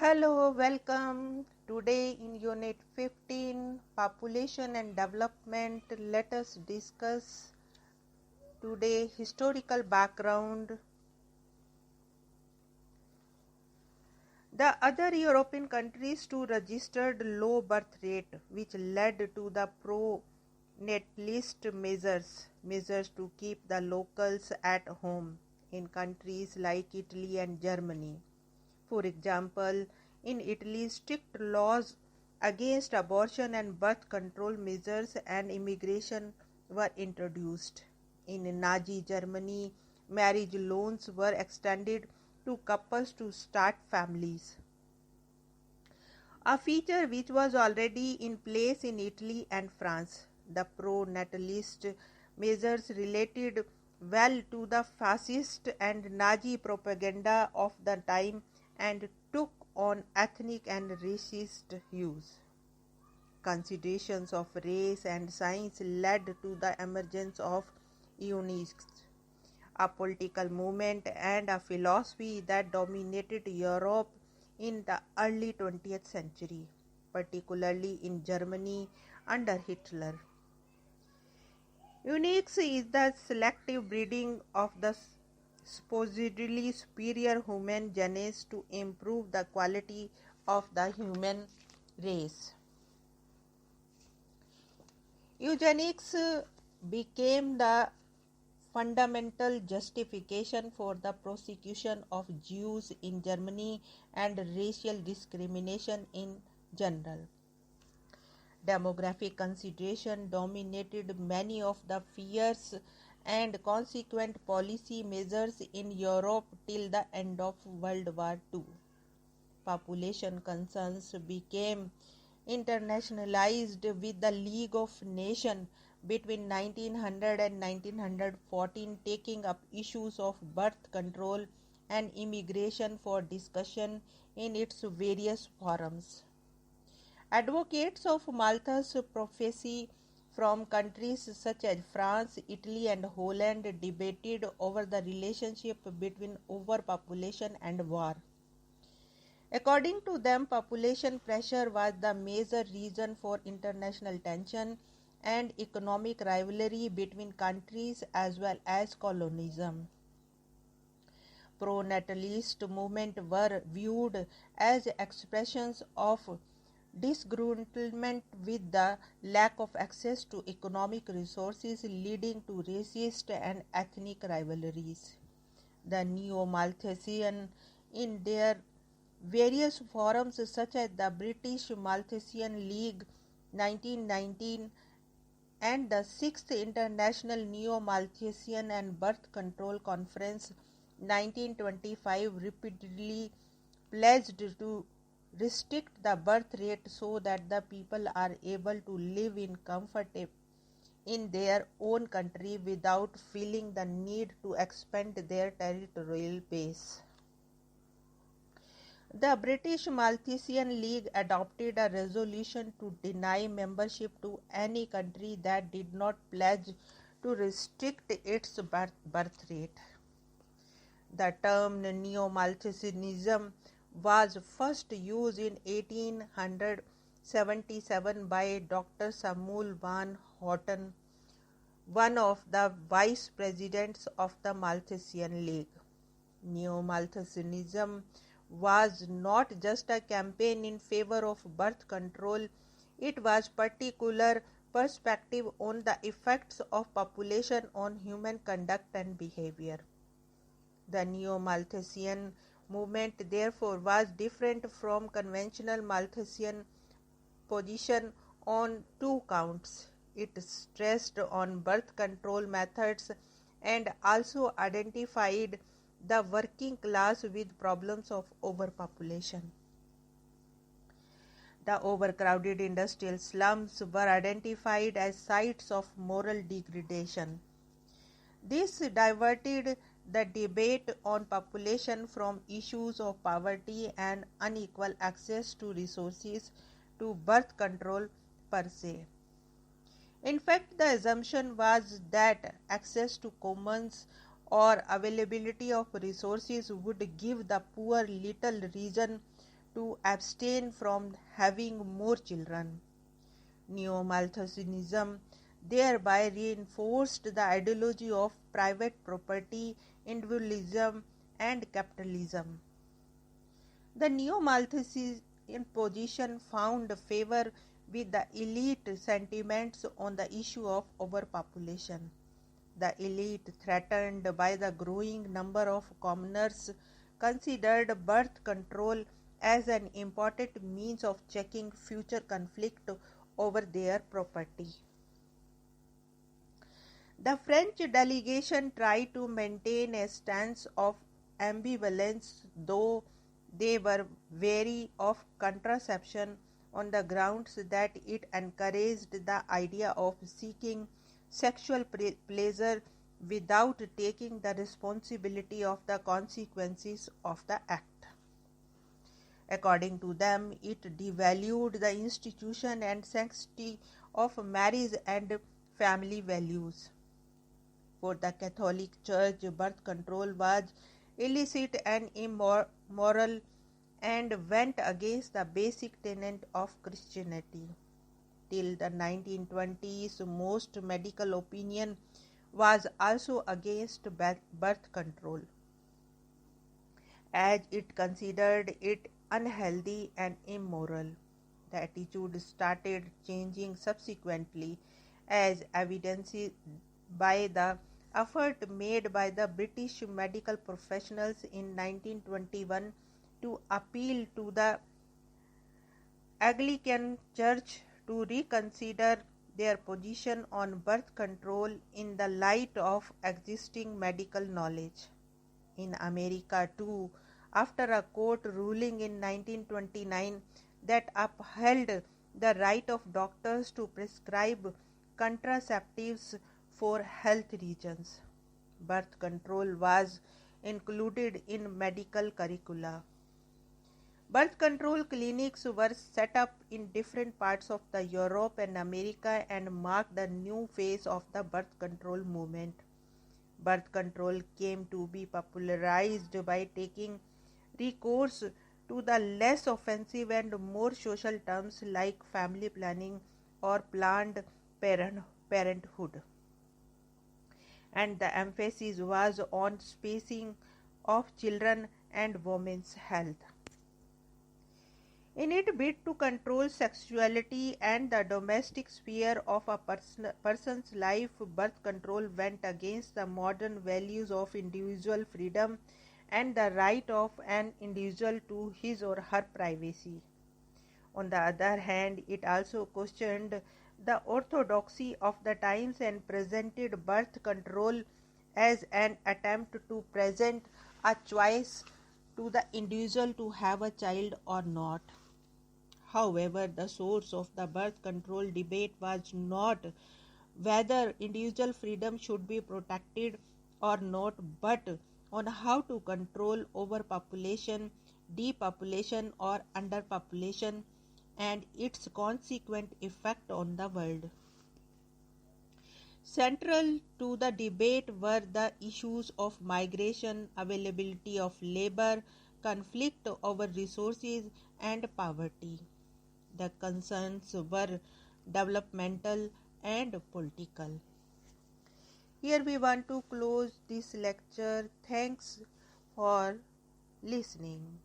Hello, welcome. Today in Unit 15, Population and Development, let us discuss today historical background. The other European countries too registered low birth rate, which led to the pro-natalist measures to keep the locals at home in countries like Italy and Germany. For example, in Italy, strict laws against abortion and birth control measures and immigration were introduced. In Nazi Germany, marriage loans were extended to couples to start families, a feature which was already in place in Italy and France. The pro-natalist measures related well to the fascist and Nazi propaganda of the time and took on ethnic and racist hues. Considerations of race and science led to the emergence of eugenics, a political movement and a philosophy that dominated Europe in the early 20th century, particularly in Germany under Hitler. Eugenics is the selective breeding of the supposedly superior human genes to improve the quality of the human race. Eugenics became the fundamental justification for the prosecution of Jews in Germany and racial discrimination in general. Demographic consideration dominated many of the fears and consequent policy measures in Europe till the end of World War II. Population concerns became internationalized with the League of Nations between 1900 and 1914 taking up issues of birth control and immigration for discussion in its various forums. Advocates of Malthus' prophecy from countries such as France, Italy, and Holland debated over the relationship between overpopulation and war. According to them, population pressure was the major reason for international tension and economic rivalry between countries as well as colonialism. Pro-natalist movements were viewed as expressions of disgruntlement with the lack of access to economic resources leading to racist and ethnic rivalries. The Neo-Malthusian, in their various forums such as the British Malthusian League 1919 and the 6th International Neo-Malthusian and Birth Control Conference 1925 repeatedly pledged to restrict the birth rate so that the people are able to live in comfort in their own country without feeling the need to expand their territorial base. The British Malthusian League adopted a resolution to deny membership to any country that did not pledge to restrict its birth rate. The term Neo-Malthusianism was first used in 1877 by Dr. Samuel van Houten, one of the vice presidents of the Malthusian League. Neo-Malthusianism was not just a campaign in favor of birth control, it was particular perspective on the effects of population on human conduct and behavior. The Neo-Malthusian movement therefore was different from conventional Malthusian position on two counts. It stressed on birth control methods and also identified the working class with problems of overpopulation. The overcrowded industrial slums were identified as sites of moral degradation. This diverted the debate on population from issues of poverty and unequal access to resources to birth control per se. In fact, the assumption was that access to commons or availability of resources would give the poor little reason to abstain from having more children. Neo-Malthusianism thereby reinforced the ideology of private property, individualism, and capitalism. The Neo-Malthusian position found favor with the elite sentiments on the issue of overpopulation. The elite, threatened by the growing number of commoners, considered birth control as an important means of checking future conflict over their property. The French delegation tried to maintain a stance of ambivalence, though they were wary of contraception on the grounds that it encouraged the idea of seeking sexual pleasure without taking the responsibility of the consequences of the act. According to them, it devalued the institution and sanctity of marriage and family values. For the Catholic Church, birth control was illicit and immoral and went against the basic tenet of Christianity. Till the 1920s, most medical opinion was also against birth control, as it considered it unhealthy and immoral. The attitude started changing subsequently, as evidenced by the effort made by the British medical professionals in 1921 to appeal to the Anglican Church to reconsider their position on birth control in the light of existing medical knowledge. In America too, after a court ruling in 1929 that upheld the right of doctors to prescribe contraceptives for health reasons, birth control was included in medical curricula. Birth control clinics were set up in different parts of the Europe and America and marked the new phase of the birth control movement. Birth control came to be popularized by taking recourse to the less offensive and more social terms like family planning or planned parenthood. And the emphasis was on spacing of children and women's health. In its bid to control sexuality and the domestic sphere of a person's life, birth control went against the modern values of individual freedom and the right of an individual to his or her privacy. On the other hand, it also questioned the orthodoxy of the times and presented birth control as an attempt to present a choice to the individual to have a child or not. However, the source of the birth control debate was not whether individual freedom should be protected or not, but on how to control overpopulation, depopulation, or underpopulation and its consequent effect on the world. Central to the debate were the issues of migration, availability of labor, conflict over resources, and poverty. The concerns were developmental and political. Here we want to close this lecture. Thanks for listening.